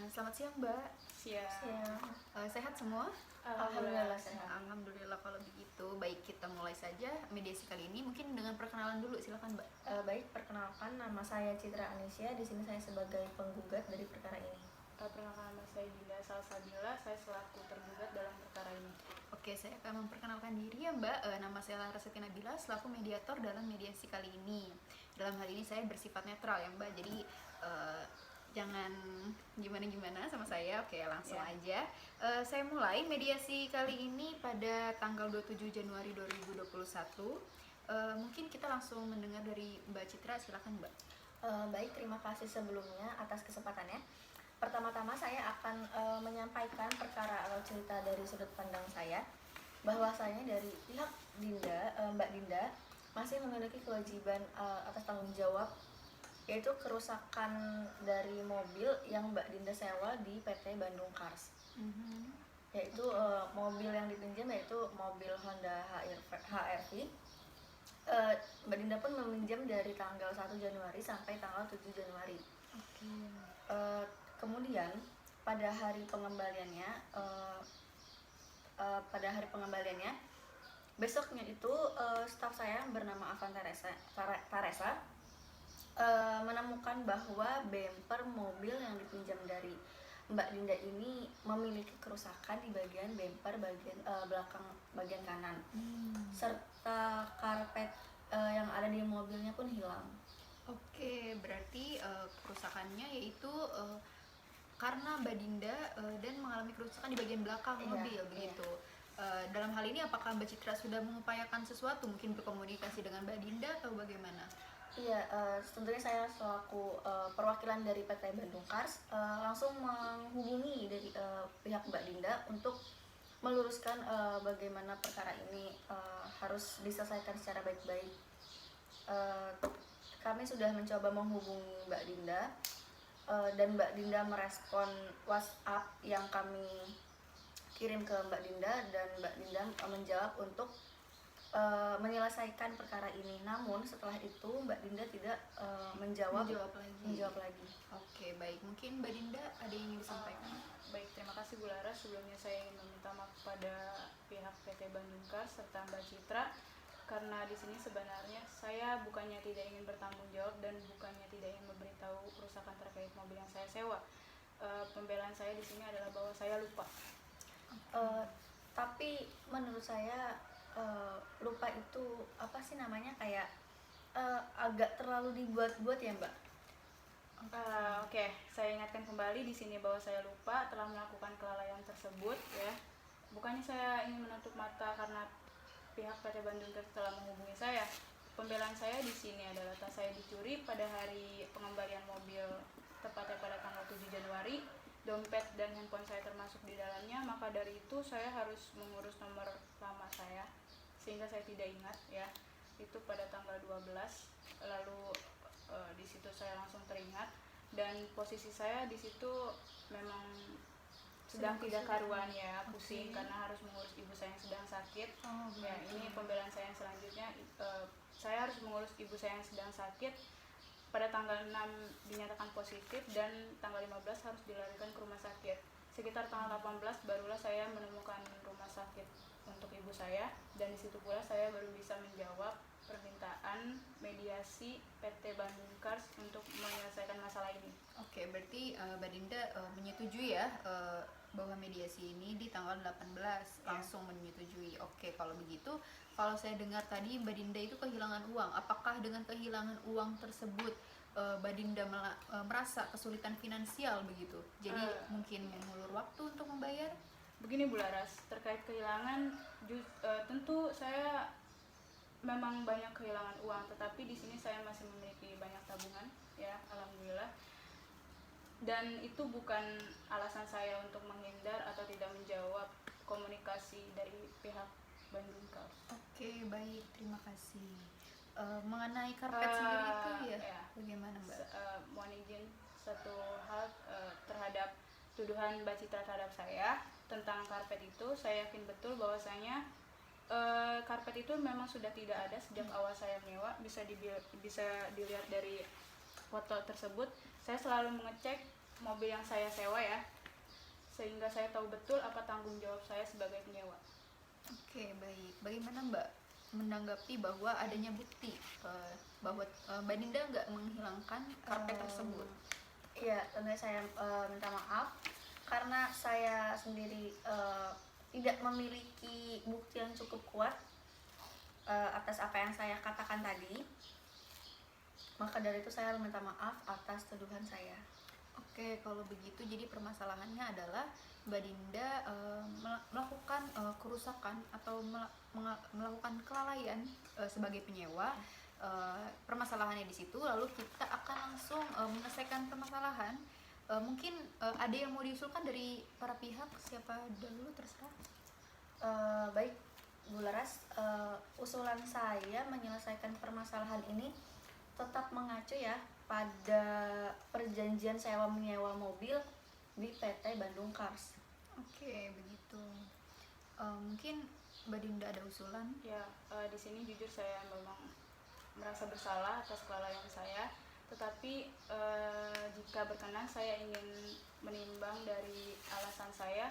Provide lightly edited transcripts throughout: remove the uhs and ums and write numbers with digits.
Selamat siang Mbak. Siap. Siang. Sehat semua? Alhamdulillah sehat. Alhamdulillah kalau begitu. Baik, kita mulai saja mediasi kali ini. Mungkin dengan perkenalan dulu, silakan Mbak. Baik, perkenalkan nama saya Citra Anisya. Di sini saya sebagai penggugat dari perkara ini. Perkenalkan nama saya Dinda Salsabila, saya selaku tergugat dalam perkara ini. Oke, saya akan memperkenalkan diri ya Mbak. Nama saya Larasati Nabila, selaku mediator dalam mediasi kali ini. Dalam hal ini saya bersifat netral ya Mbak. Jadi jangan gimana-gimana sama saya. Oke, langsung aja. Saya mulai mediasi kali ini pada tanggal 27 Januari 2021. Mungkin kita langsung mendengar dari Mbak Citra, silakan Mbak. Baik, terima kasih sebelumnya atas kesempatannya. Pertama-tama saya akan menyampaikan perkara atau cerita dari sudut pandang saya, bahwasanya dari pihak Dinda, Mbak Dinda masih memiliki kewajiban atas tanggung jawab, yaitu kerusakan dari mobil yang Mbak Dinda sewa di PT Bandung Cars. Yaitu mobil yang dipinjam yaitu mobil Honda HR-V. Mbak Dinda pun meminjam dari tanggal 1 Januari sampai tanggal 7 Januari. Kemudian pada hari pengembaliannya, besoknya itu staf saya bernama Avan Taresa menemukan bahwa bemper mobil yang dipinjam dari Mbak Dinda ini memiliki kerusakan di bagian bemper bagian belakang bagian kanan, serta karpet yang ada di mobilnya pun hilang. Oke, berarti kerusakannya yaitu karena Mbak Dinda dan mengalami kerusakan di bagian belakang mobil begitu. Dalam hal ini apakah Mbak Citra sudah mengupayakan sesuatu, mungkin berkomunikasi dengan Mbak Dinda atau bagaimana? Iya, tentunya saya selaku perwakilan dari PT Bandung Cars langsung menghubungi dari pihak Mbak Dinda untuk meluruskan bagaimana perkara ini harus diselesaikan secara baik-baik. Kami sudah mencoba menghubungi Mbak Dinda dan Mbak Dinda merespon WhatsApp yang kami kirim ke Mbak Dinda, dan Mbak Dinda menjawab untuk menyelesaikan perkara ini. Namun setelah itu Mbak Dinda tidak menjawab lagi. Oke, baik. Mungkin Mbak Dinda ada yang ingin disampaikan? Baik, terima kasih Bu Laras. Sebelumnya saya ingin meminta maaf kepada pihak PT Bandung Cars serta Mbak Citra, karena di sini sebenarnya saya bukannya tidak ingin bertanggung jawab dan bukannya tidak ingin memberitahu kerusakan terkait mobil yang saya sewa. Pembelaan saya di sini adalah bahwa saya lupa. Tapi menurut saya lupa itu apa sih namanya, kayak agak terlalu dibuat-buat ya Mbak. Oke, saya ingatkan kembali di sini bahwa saya lupa telah melakukan kelalaian tersebut ya. Bukannya saya ingin menutup mata karena pihak PT Bandung Cars telah menghubungi saya. Pembelaan saya di sini adalah tas saya dicuri pada hari pengembalian mobil, tepatnya pada tanggal 7 Januari. Dompet dan handphone saya termasuk di dalamnya, maka dari itu saya harus mengurus nomor lama saya sehingga saya tidak ingat ya. Itu pada tanggal 12. Lalu di situ saya langsung teringat, dan posisi saya di situ memang sedang tidak karuan ya, pusing karena harus mengurus ibu saya yang sedang sakit. Ya, ini pembelaan saya yang selanjutnya. Saya harus mengurus ibu saya yang sedang sakit. Pada tanggal 6 dinyatakan positif dan tanggal 15 harus dilarikan ke rumah sakit. Sekitar tanggal 18 barulah saya menemukan rumah sakit untuk ibu saya, dan di situ pula saya baru bisa menjawab permintaan mediasi PT Bandung Cars untuk menyelesaikan masalah ini. Oke, berarti Mbak Dinda menyetujui ya bahwa mediasi ini di tanggal 18 langsung menyetujui. Oke, kalau begitu, kalau saya dengar tadi Mbak Dinda itu kehilangan uang. Apakah dengan kehilangan uang tersebut Mbak Dinda merasa kesulitan finansial begitu? Jadi mungkin mengulur waktu untuk membayar? Begini Bu Laras, terkait kehilangan, tentu saya memang banyak kehilangan uang, tetapi di sini saya masih memiliki banyak tabungan ya, alhamdulillah. Dan itu bukan alasan saya untuk menghindar atau tidak menjawab komunikasi dari pihak Bandung Cars. Oke, baik, terima kasih. Mengenai karpet sendiri itu ya, bagaimana Mbak? Mohon izin satu hal terhadap tuduhan Mbak Citra terhadap saya tentang karpet itu. Saya yakin betul bahwasanya karpet itu memang sudah tidak ada sejak awal saya menyewa. Bisa dilihat dari foto tersebut. Saya selalu mengecek mobil yang saya sewa ya, sehingga saya tahu betul apa tanggung jawab saya sebagai penyewa. Oke, baik. Bagaimana Mbak menanggapi bahwa adanya bukti bahwa Mbak Dinda nggak menghilangkan karpet tersebut? Iya, tentunya saya minta maaf karena saya sendiri tidak memiliki bukti yang cukup kuat atas apa yang saya katakan tadi. Maka dari itu saya minta maaf atas tuduhan saya. Oke, kalau begitu jadi permasalahannya adalah Mbak Dinda melakukan kerusakan atau melakukan kelalaian sebagai penyewa. Permasalahannya di situ, lalu kita akan langsung menyelesaikan permasalahan. Mungkin ada yang mau diusulkan dari para pihak, siapa dulu terserah. Baik, Bu Laras, usulan saya menyelesaikan permasalahan ini tetap mengacu ya pada perjanjian sewa menyewa mobil di PT Bandung Cars. Oke, begitu. Mungkin Mbak Dinda ada usulan? Ya, di sini jujur saya memang merasa bersalah atas kelalaian saya, tetapi jika berkenan saya ingin menimbang dari alasan saya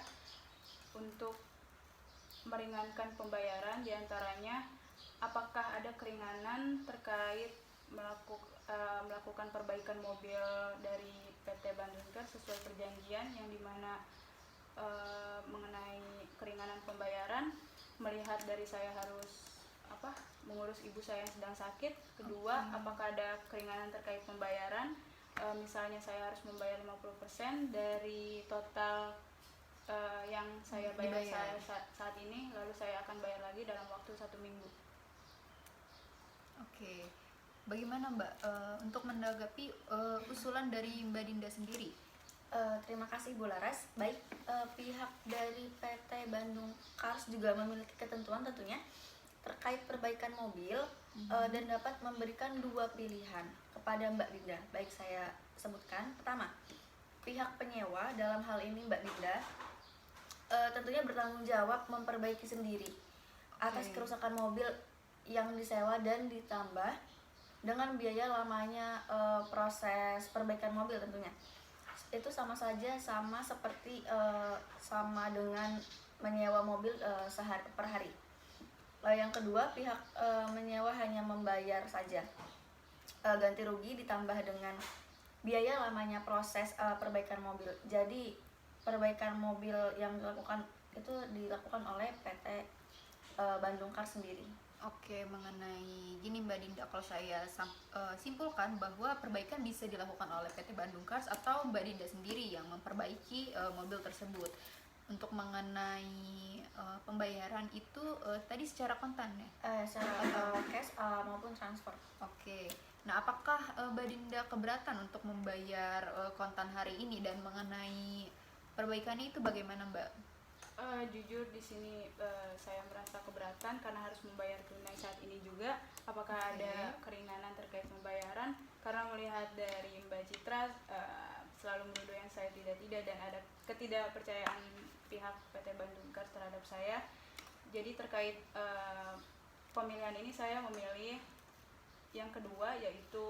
untuk meringankan pembayaran, diantaranya apakah ada keringanan terkait melakukan perbaikan mobil dari PT Bandung Cars sesuai perjanjian, yang dimana mengenai keringanan pembayaran, melihat dari saya harus mengurus ibu saya yang sedang sakit. Kedua, apakah ada keringanan terkait pembayaran, misalnya saya harus membayar 50% dari total yang saya bayar saat ini, lalu saya akan bayar lagi dalam waktu 1 minggu. Oke, bagaimana Mbak untuk menanggapi usulan dari Mbak Dinda sendiri? Terima kasih Bu Laras. Baik, pihak dari PT Bandung Cars juga memiliki ketentuan tentunya terkait perbaikan mobil dan dapat memberikan 2 pilihan kepada Mbak Dinda. Baik, saya sebutkan. Pertama, pihak penyewa, dalam hal ini Mbak Dinda, tentunya bertanggung jawab memperbaiki sendiri atas kerusakan mobil yang disewa dan ditambah dengan biaya lamanya proses perbaikan mobil tentunya. Itu sama saja, sama seperti sama dengan menyewa mobil sehari per hari. Lalu yang kedua, pihak menyewa hanya membayar saja ganti rugi ditambah dengan biaya lamanya proses perbaikan mobil. Jadi perbaikan mobil yang dilakukan itu dilakukan oleh PT Bandung Cars sendiri. Oke, mengenai gini Mbak Dinda, kalau saya simpulkan bahwa perbaikan bisa dilakukan oleh PT Bandung Cars atau Mbak Dinda sendiri yang memperbaiki mobil tersebut. Untuk mengenai pembayaran itu tadi secara kontan ya? Secara cash maupun transfer. Oke. Nah, apakah Mbak Dinda keberatan untuk membayar kontan hari ini, dan mengenai perbaikannya itu bagaimana Mbak? Jujur di sini saya merasa keberatan karena harus membayar tunai saat ini juga. Apakah ada keringanan terkait pembayaran? Karena melihat dari Mbak Citra selalu menuduh yang saya tidak dan ada ketidakpercayaan pihak PT Bandung Cars terhadap saya. Jadi terkait pemilihan ini saya memilih yang kedua, yaitu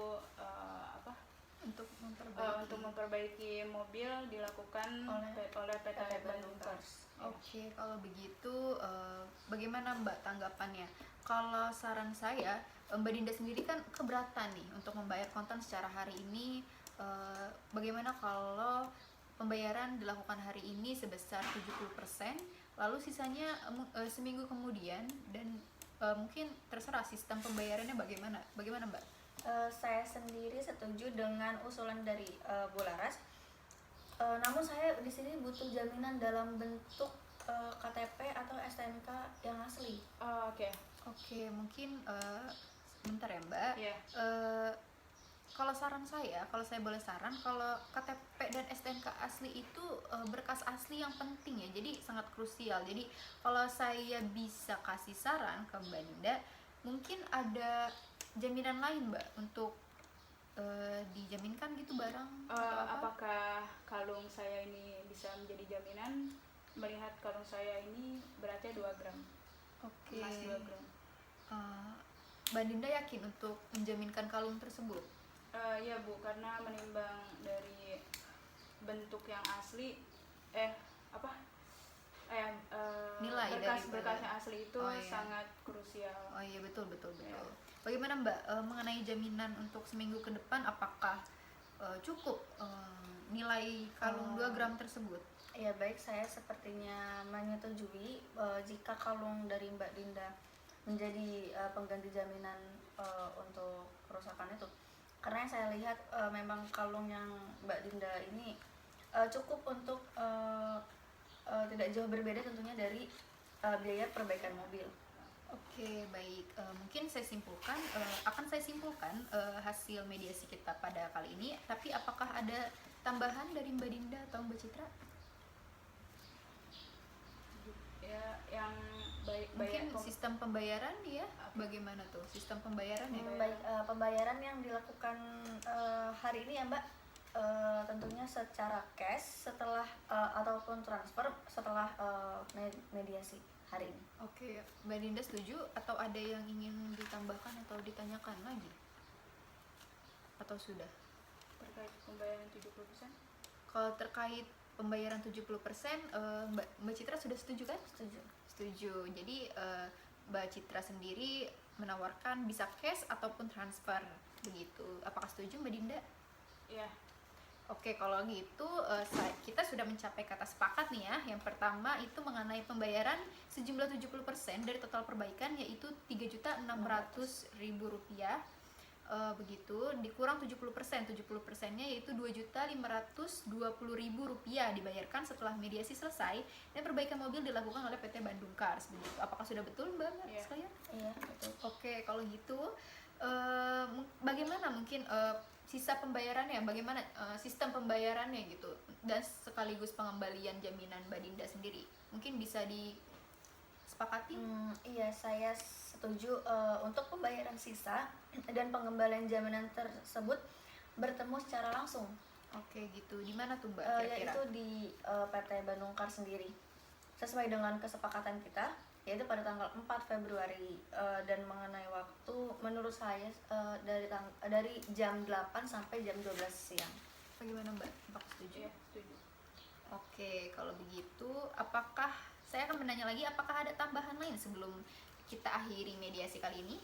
Untuk memperbaiki mobil dilakukan oleh PT Bandung Cars. Oke, kalau begitu bagaimana Mbak tanggapannya? Kalau saran saya, Mbak Dinda sendiri kan keberatan nih untuk membayar kontan secara hari ini. Bagaimana kalau pembayaran dilakukan hari ini sebesar 70%, lalu sisanya seminggu kemudian, dan mungkin terserah sistem pembayarannya bagaimana? Bagaimana Mbak? Saya sendiri setuju dengan usulan dari Bu Laras. Namun saya di sini butuh jaminan dalam bentuk KTP atau STNK yang asli. Oke, mungkin sebentar ya Mbak. Yeah. Kalau saya boleh saran, kalau KTP dan STNK asli itu berkas asli yang penting ya, jadi sangat krusial. Jadi kalau saya bisa kasih saran ke Mbak Dinda, mungkin ada jaminan lain Mbak untuk dijaminkan gitu barang atau apa? Apakah kalung saya ini bisa menjadi jaminan? Melihat kalung saya ini beratnya 2 gram. Oke. Emas 2 gram. Mbak Dinda yakin untuk menjaminkan kalung tersebut? Ya Bu, karena menimbang dari bentuk yang asli eh apa eh Nilai berkas-berkasnya asli itu Oh, iya. sangat krusial. Oh iya, betul betul betul. Iya. Bagaimana Mbak mengenai jaminan untuk seminggu ke depan, apakah cukup nilai kalung 2 gram tersebut? Ya baik, saya sepertinya menyetujui jika kalung dari Mbak Dinda menjadi pengganti jaminan untuk kerusakan itu. Karena yang saya lihat memang kalung yang Mbak Dinda ini cukup untuk tidak jauh berbeda tentunya dari biaya perbaikan mobil. Oke, baik. Mungkin saya simpulkan, akan saya simpulkan hasil mediasi kita pada kali ini. Tapi apakah ada tambahan dari Mbak Dinda atau Mbak Citra? Ya, yang baik Mungkin sistem pembayaran ya, bagaimana tuh sistem pembayaran ya? Baik, pembayaran yang dilakukan hari ini ya Mbak, tentunya secara cash setelah ataupun transfer setelah mediasi hari ini. Oke, Mbak Dinda setuju atau ada yang ingin ditambahkan atau ditanyakan lagi? Atau sudah? terkait pembayaran 70%. Kalau terkait pembayaran 70%, Mbak Citra sudah setuju kan? Setuju. Setuju. Jadi Mbak Citra sendiri menawarkan bisa cash ataupun transfer begitu. Apakah setuju Mbak Dinda? Ya, Oke, kalau gitu kita sudah mencapai kata sepakat nih ya. Yang pertama itu mengenai pembayaran sejumlah 70% dari total perbaikan, yaitu Rp3.600.000. Begitu, dikurang 70%. 70%-nya yaitu Rp2.520.000 dibayarkan setelah mediasi selesai dan perbaikan mobil dilakukan oleh PT Bandung Cars. Begitu. Apakah sudah betul Mbak Iya. sekalian? Iya, betul. Oke, kalau gitu bagaimana mungkin sisa pembayarannya, bagaimana sistem pembayarannya gitu, dan sekaligus pengembalian jaminan Mbak Dinda sendiri, mungkin bisa disepakati? Iya, saya setuju untuk pembayaran sisa dan pengembalian jaminan tersebut bertemu secara langsung, Oke gitu, di mana tuh Mbak kira-kira? yaitu di PT Bandung Cars sendiri. Sesuai dengan kesepakatan kita, yaitu pada tanggal 4 Februari dan mengenai waktu menurut saya dari jam 8 sampai jam 12 siang. Bagaimana Mbak? Apakah setuju? ya setuju. Oke, kalau begitu, apakah saya akan menanya lagi, apakah ada tambahan lain sebelum kita akhiri mediasi kali ini?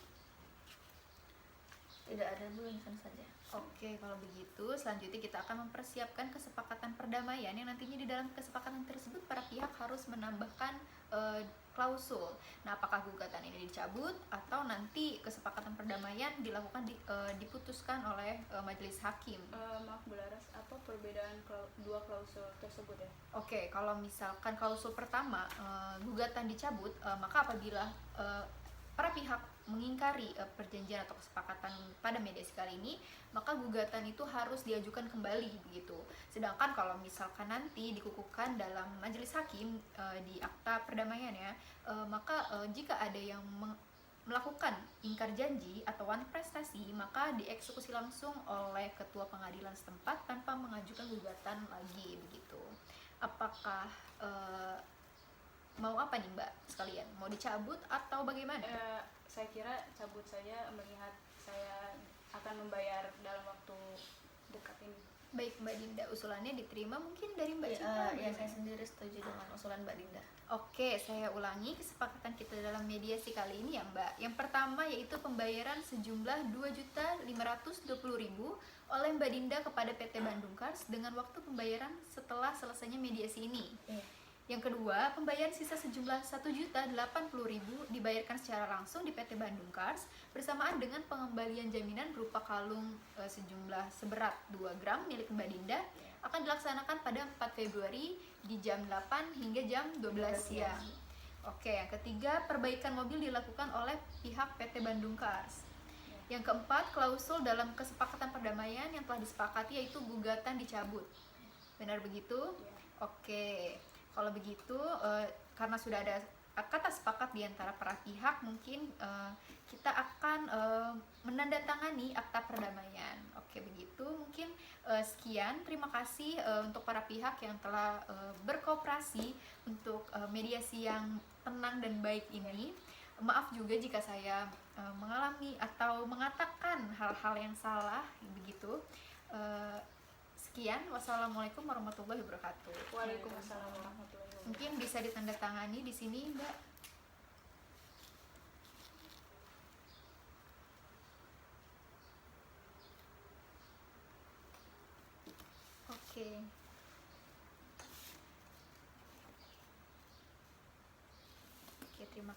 Tidak ada, Bu, insan saja. Oke, kalau begitu selanjutnya kita akan mempersiapkan kesepakatan perdamaian yang nantinya di dalam kesepakatan tersebut para pihak harus menambahkan klausul. Nah, apakah gugatan ini dicabut atau nanti kesepakatan perdamaian diputuskan oleh majelis hakim? Maaf Bu Laras, apa perbedaan dua klausul tersebut ya? Oke, kalau misalkan klausul pertama gugatan dicabut, maka apabila para pihak mengingkari perjanjian atau kesepakatan pada mediasi kali ini, maka gugatan itu harus diajukan kembali begitu. Sedangkan kalau misalkan nanti dikukuhkan dalam majelis hakim di akta perdamaian ya, maka jika ada yang melakukan ingkar janji atau one prestasi, maka dieksekusi langsung oleh ketua pengadilan setempat tanpa mengajukan gugatan lagi begitu. Apakah mau apa nih Mbak sekalian? Mau dicabut atau bagaimana? Saya kira cabut saja, melihat saya akan membayar dalam waktu dekat ini. Baik Mbak Dinda, usulannya diterima mungkin dari Mbak Citra. Ya, bagaimana? saya sendiri setuju dengan usulan Mbak Dinda. Oke, saya ulangi kesepakatan kita dalam mediasi kali ini ya Mbak. Yang pertama yaitu pembayaran sejumlah Rp2.520.000 oleh Mbak Dinda kepada PT Bandung Cars dengan waktu pembayaran setelah selesainya mediasi ini. Iya. Yang kedua, pembayaran sisa sejumlah Rp1.080.000 dibayarkan secara langsung di PT Bandung Cars bersamaan dengan pengembalian jaminan berupa kalung sejumlah seberat 2 gram milik Mbak Dinda akan dilaksanakan pada 4 Februari di jam 8 hingga jam 12 siang. Oke, yang ketiga, perbaikan mobil dilakukan oleh pihak PT Bandung Cars. Yang keempat, klausul dalam kesepakatan perdamaian yang telah disepakati yaitu gugatan dicabut. Benar begitu? Oke. Kalau begitu, karena sudah ada kata sepakat di antara para pihak, mungkin kita akan menandatangani akta perdamaian. Oke, begitu. Mungkin sekian. Terima kasih untuk para pihak yang telah berkooperasi untuk mediasi yang tenang dan baik ini. Maaf juga jika saya mengalami atau mengatakan hal-hal yang salah, begitu. Sekian, wassalamualaikum warahmatullahi wabarakatuh. Waalaikumsalam warahmatullahi wabarakatuh. Mungkin bisa ditandatangani di sini, Mbak. Oke.